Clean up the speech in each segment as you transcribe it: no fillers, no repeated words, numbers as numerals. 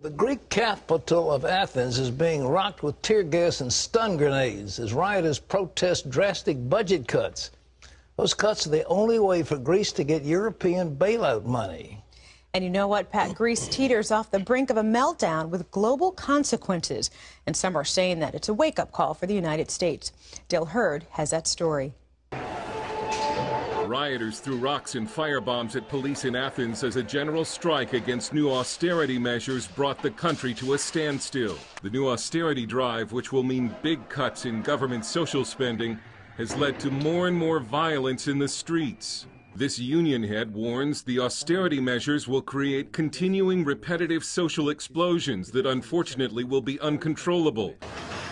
The Greek capital of Athens is being rocked with tear gas and stun grenades as rioters protest drastic budget cuts. Those cuts are the only way for Greece to get European bailout money. And you know what, Pat? Greece teeters off the brink of a meltdown with global consequences. And some are saying that it's a wake-up call for the United States. Dale Hurd has that story. Rioters threw rocks and firebombs at police in Athens as a general strike against new austerity measures brought the country to a standstill. The new austerity drive, which will mean big cuts in government social spending, has led to more and more violence in the streets. This union head warns the austerity measures will create continuing repetitive social explosions that unfortunately will be uncontrollable.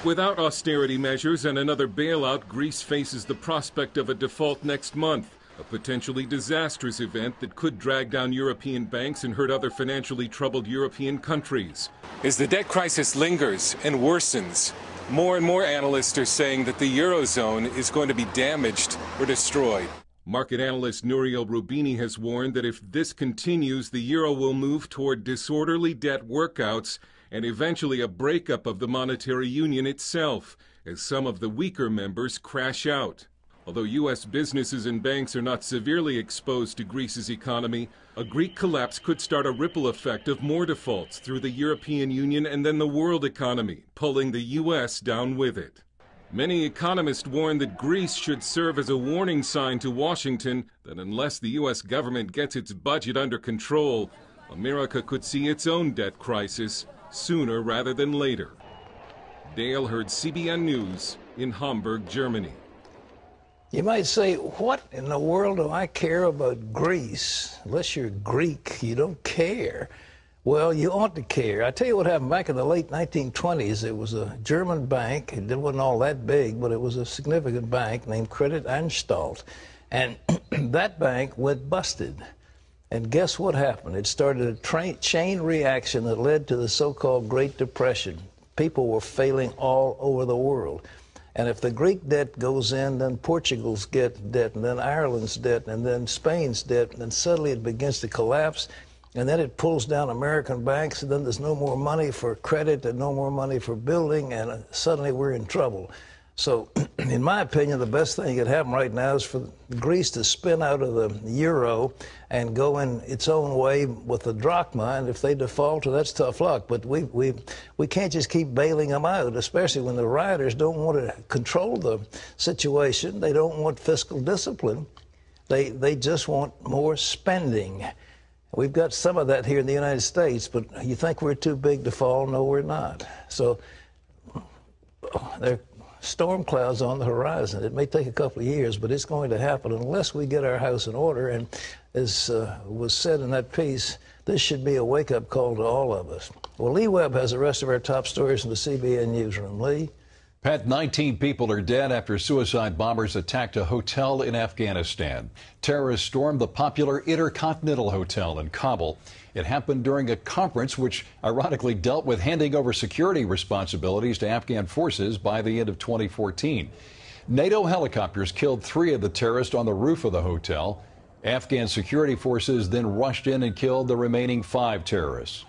Without austerity measures and another bailout, Greece faces the prospect of a default next month, a potentially disastrous event that could drag down European banks and hurt other financially troubled European countries. As the debt crisis lingers and worsens, more and more analysts are saying that the Eurozone is going to be damaged or destroyed. Market analyst Nouriel Roubini has warned that if this continues, the euro will move toward disorderly debt workouts and eventually a breakup of the monetary union itself, as some of the weaker members crash out. Although U.S. businesses and banks are not severely exposed to Greece's economy, a Greek collapse could start a ripple effect of more defaults through the European Union and then the world economy, pulling the U.S. down with it. Many economists warn that Greece should serve as a warning sign to Washington that unless the U.S. government gets its budget under control, America could see its own debt crisis sooner rather than later. Dale Hurd, CBN News in Hamburg, Germany. You might say, what in the world do I care about Greece? Unless you're Greek, you don't care. Well, you ought to care. I tell you what happened back in the late 1920s. It was a German bank. It wasn't all that big, but it was a significant bank named Credit Anstalt. And that bank went busted. And guess what happened? It started a chain reaction that led to the so-called Great Depression. People were failing all over the world. And if the Greek debt goes in, then Portugal's debt, and then Ireland's debt, and then Spain's debt, and then suddenly it begins to collapse. And then it pulls down American banks, and then there's no more money for credit and no more money for building, and suddenly we're in trouble. So, in my opinion, the best thing that could happen right now is for Greece to spin out of the euro and go in its own way with the drachma. And if they default, well, that's tough luck. But we can't just keep bailing them out, especially when the rioters don't want to control the situation. They don't want fiscal discipline. They just want more spending. We've got some of that here in the United States, but you think we're too big to fall? No, we're not. So there are storm clouds on the horizon. It may take a couple of years, but it's going to happen unless we get our house in order. And as was said in that piece, this should be a wake-up call to all of us. Well, Lee Webb has the rest of our top stories in the CBN newsroom. Lee? Pat, 19 people are dead after suicide bombers attacked a hotel in Afghanistan. Terrorists stormed the popular Intercontinental Hotel in Kabul. It happened during a conference which ironically dealt with handing over security responsibilities to Afghan forces by the end of 2014. NATO helicopters killed 3 of the terrorists on the roof of the hotel. Afghan security forces then rushed in and killed the remaining 5 terrorists.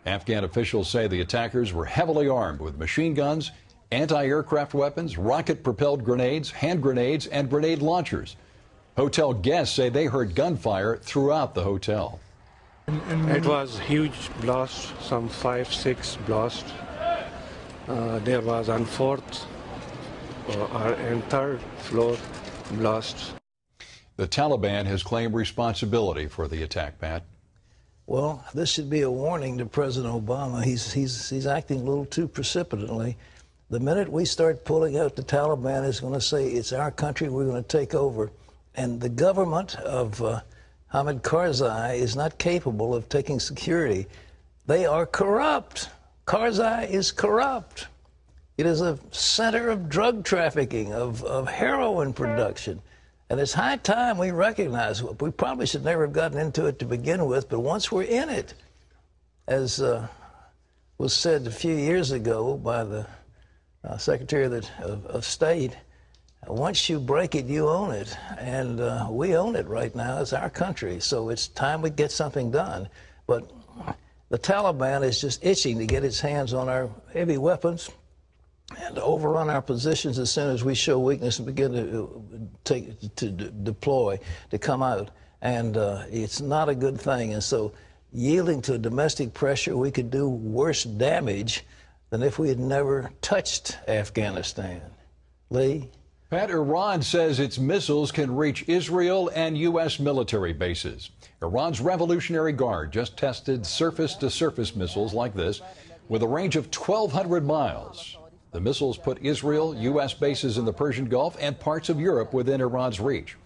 Afghan officials say the attackers were heavily armed with machine guns, anti-aircraft weapons, rocket-propelled grenades, hand grenades, and grenade launchers. Hotel guests say they heard gunfire throughout the hotel. It was a huge blast, some 5-6 blasts. There was on 4th and 3rd floor blast. The Taliban has claimed responsibility for the attack, Pat. Well, this should be a warning to President Obama. He's acting a little too precipitately. The minute we start pulling out, the Taliban is going to say, it's our country, we're going to take over. And the government of Hamid Karzai is not capable of taking security. They are corrupt. Karzai is corrupt. It is a center of drug trafficking, of heroin production. And it's high time we recognize it. We probably should never have gotten into it to begin with, but once we're in it, as was said a few years ago by the Secretary of State, once you break it, you own it. And we own it right now. It's our country. So it's time we get something done. But The Taliban is just itching to get its hands on our heavy weapons and to overrun our positions as soon as we show weakness and begin to deploy, to come out. And it's not a good thing. And so yielding to domestic pressure, we could do worse damage than if we had never touched Afghanistan. Lee? Pat, Iran says its missiles can reach Israel and U.S. military bases. Iran's Revolutionary Guard just tested surface-to-surface missiles like this with a range of 1,200 miles. The missiles put Israel, U.S. bases in the Persian Gulf, and parts of Europe within Iran's reach.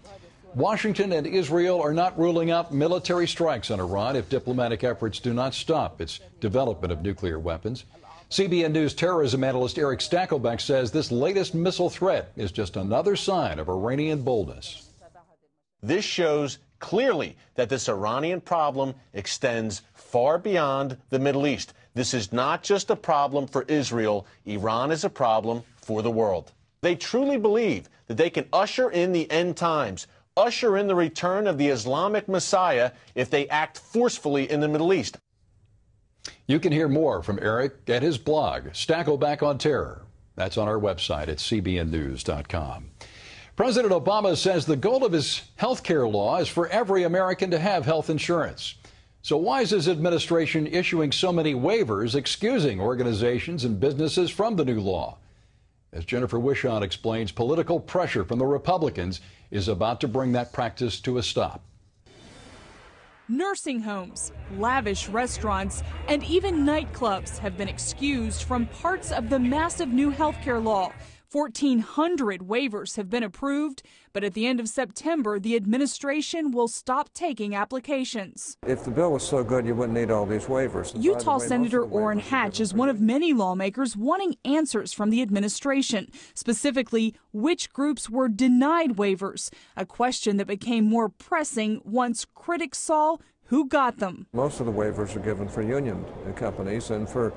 Washington and Israel are not ruling out military strikes on Iran if diplomatic efforts do not stop its development of nuclear weapons. CBN News terrorism analyst Eric Stakelbeck says this latest missile threat is just another sign of Iranian boldness. This shows clearly that this Iranian problem extends far beyond the Middle East. This is not just a problem for Israel. Iran is a problem for the world. They truly believe that they can usher in the end times, usher in the return of the Islamic Messiah if they act forcefully in the Middle East. You can hear more from Eric at his blog, Stakelbeck on Terror. That's on our website at cbnnews.com. President Obama says the goal of his health care law is for every American to have health insurance. So why is his administration issuing so many waivers excusing organizations and businesses from the new law? As Jennifer Wishon explains, political pressure from the Republicans is about to bring that practice to a stop. Nursing homes, lavish restaurants, and even nightclubs have been excused from parts of the massive new healthcare law. 1,400 waivers have been approved, but at the end of September, the administration will stop taking applications. If the bill was so good, you wouldn't need all these waivers. Utah Senator Orrin Hatch is one of many lawmakers wanting answers from the administration, specifically which groups were denied waivers, a question that became more pressing once critics saw who got them. Most of the waivers are given for union companies and for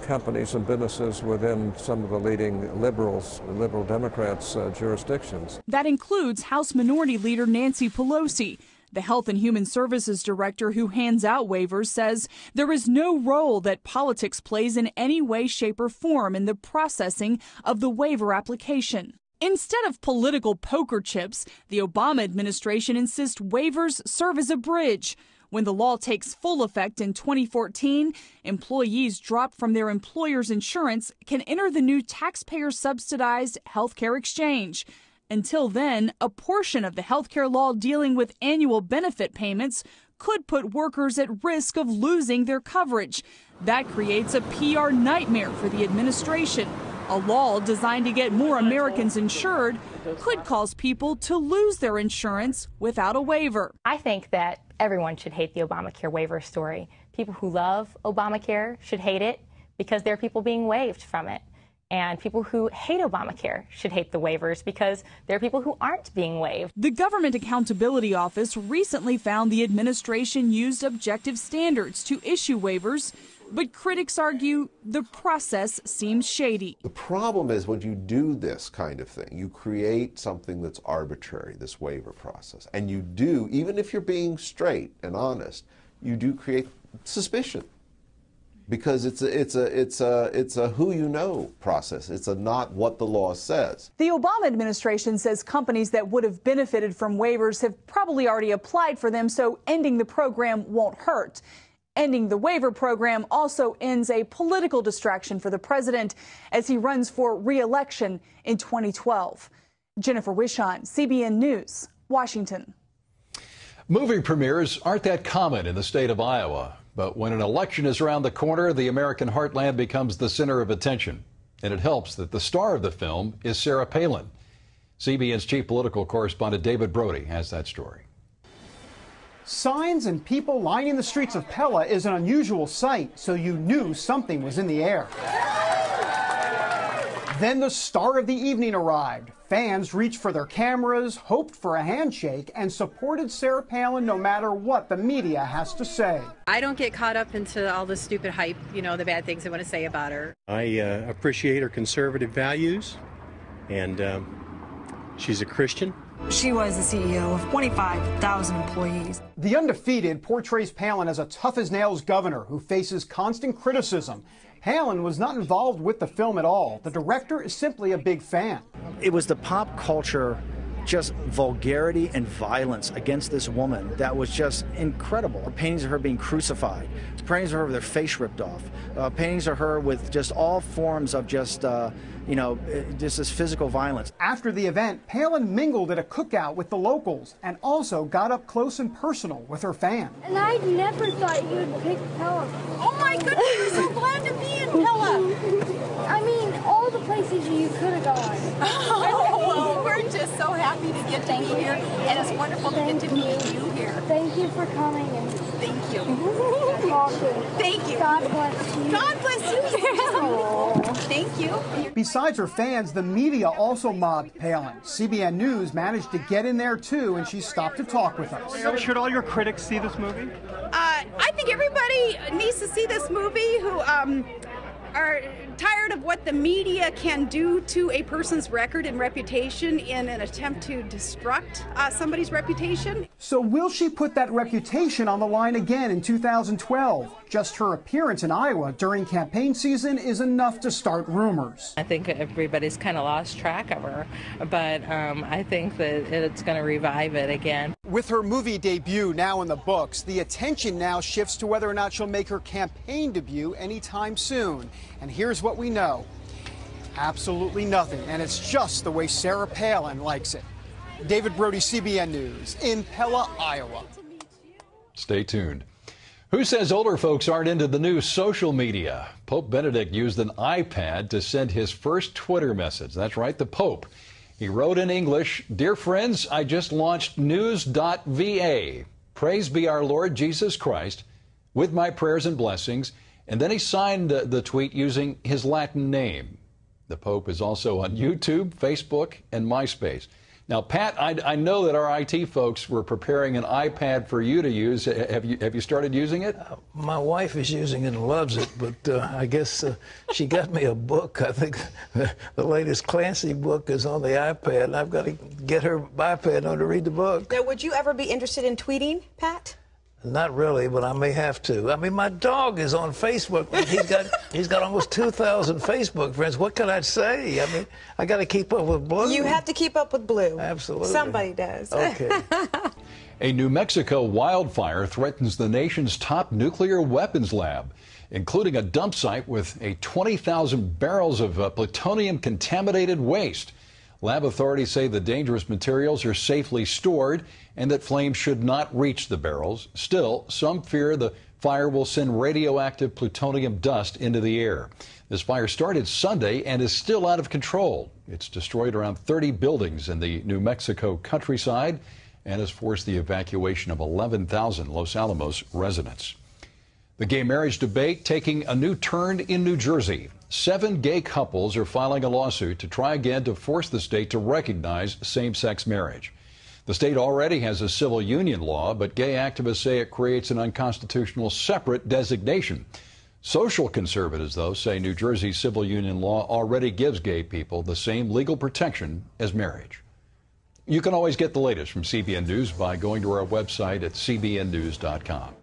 companies and businesses within some of the leading liberal Democrats' jurisdictions. That includes House Minority Leader Nancy Pelosi. The Health and Human Services Director who hands out waivers says there is no role that politics plays in any way, shape, or form in the processing of the waiver application. Instead of political poker chips, the Obama administration insists waivers serve as a bridge. When the law takes full effect in 2014, employees dropped from their employer's insurance can enter the new taxpayer-subsidized healthcare exchange. Until then, a portion of the healthcare law dealing with annual benefit payments could put workers at risk of losing their coverage. That creates a PR nightmare for the administration. A law designed to get more Americans insured could cause people to lose their insurance without a waiver. I think that everyone should hate the Obamacare waiver story. People who love Obamacare should hate it because there are people being waived from it. And people who hate Obamacare should hate the waivers because there are people who aren't being waived. The Government Accountability Office recently found the administration used objective standards to issue waivers, but critics argue the process seems shady. The problem is when you do this kind of thing, you create something that's arbitrary, this waiver process. And you do, even if you're being straight and honest, you do create suspicion. Because it's a who you know process. It's a not what the law says. The Obama administration says companies that would have benefited from waivers have probably already applied for them, so ending the program won't hurt. Ending the waiver program also ends a political distraction for the president as he runs for re-election in 2012. Jennifer Wishon, CBN News, Washington. Movie premieres aren't that common in the state of Iowa. But when an election is around the corner, the American heartland becomes the center of attention. And it helps that the star of the film is Sarah Palin. CBN's chief political correspondent David Brody has that story. Signs and people lining the streets of Pella is an unusual sight, so you knew something was in the air. Then the star of the evening arrived. Fans reached for their cameras, hoped for a handshake, and supported Sarah Palin no matter what the media has to say. I don't get caught up into all the stupid hype, the bad things they want to say about her. I appreciate her conservative values, and she's a Christian. She was the CEO of 25,000 employees. The Undefeated portrays Palin as a tough-as-nails governor who faces constant criticism. Palin was not involved with the film at all. The director is simply a big fan. It was the pop culture, just vulgarity and violence against this woman that was just incredible. Paintings of her being crucified, paintings of her with her face ripped off, paintings of her with just all forms of just this physical violence. After the event, Palin mingled at a cookout with the locals and also got up close and personal with her fans. And I never thought you would pick Pella. Oh my goodness, we're so glad to be in Pella. I mean, all the places you could have gone. Oh, well, we're just so happy to get to be here, and it's wonderful to get to meet you here. Thank you for coming. And thank you. Talking. Thank you. God bless you. God bless you. Thank you. Besides her fans, the media also mobbed Palin. CBN News managed to get in there too, and she stopped to talk with us. Should all your critics see this movie? I think everybody needs to see this movie who are tired of what the media can do to a person's record and reputation in an attempt to destruct somebody's reputation. So will she put that reputation on the line again in 2012? Just her appearance in Iowa during campaign season is enough to start rumors. I think everybody's kind of lost track of her, but I think that it's going to revive it again. With her movie debut now in the books, the attention now shifts to whether or not she'll make her campaign debut anytime soon. And here's what we know. Absolutely nothing. And it's just the way Sarah Palin likes it. David Brody, CBN News, in Pella, Iowa. Stay tuned. Who says older folks aren't into the new social media? Pope Benedict used an iPad to send his first Twitter message. That's right, the Pope. He wrote in English, "Dear friends, I just launched news.va. Praise be our Lord Jesus Christ, with my prayers and blessings." And then he signed the tweet using his Latin name. The Pope is also on YouTube, Facebook, and MySpace. Now, Pat, I know that our IT folks were preparing an iPad for you to use. Have you started using it? My wife is using it and loves it, but I guess she got me a book. I think the latest Clancy book is on the iPad, and I've got to get her iPad on to read the book. Now, would you ever be interested in tweeting, Pat? Not really, but I may have to. I mean, my dog is on Facebook. He's got almost 2,000 Facebook friends. What can I say? I mean, I got to keep up with Blue. You have to keep up with Blue. Absolutely. Somebody does. Okay. A New Mexico wildfire threatens the nation's top nuclear weapons lab, including a dump site with 20,000 barrels of plutonium-contaminated waste. Lab authorities say the dangerous materials are safely stored and that flames should not reach the barrels. Still, some fear the fire will send radioactive plutonium dust into the air. This fire started Sunday and is still out of control. It's destroyed around 30 buildings in the New Mexico countryside and has forced the evacuation of 11,000 Los Alamos residents. The gay marriage debate taking a new turn in New Jersey. 7 gay couples are filing a lawsuit to try again to force the state to recognize same-sex marriage. The state already has a civil union law, but gay activists say it creates an unconstitutional separate designation. Social conservatives, though, say New Jersey's civil union law already gives gay people the same legal protection as marriage. You can always get the latest from CBN News by going to our website at cbnnews.com.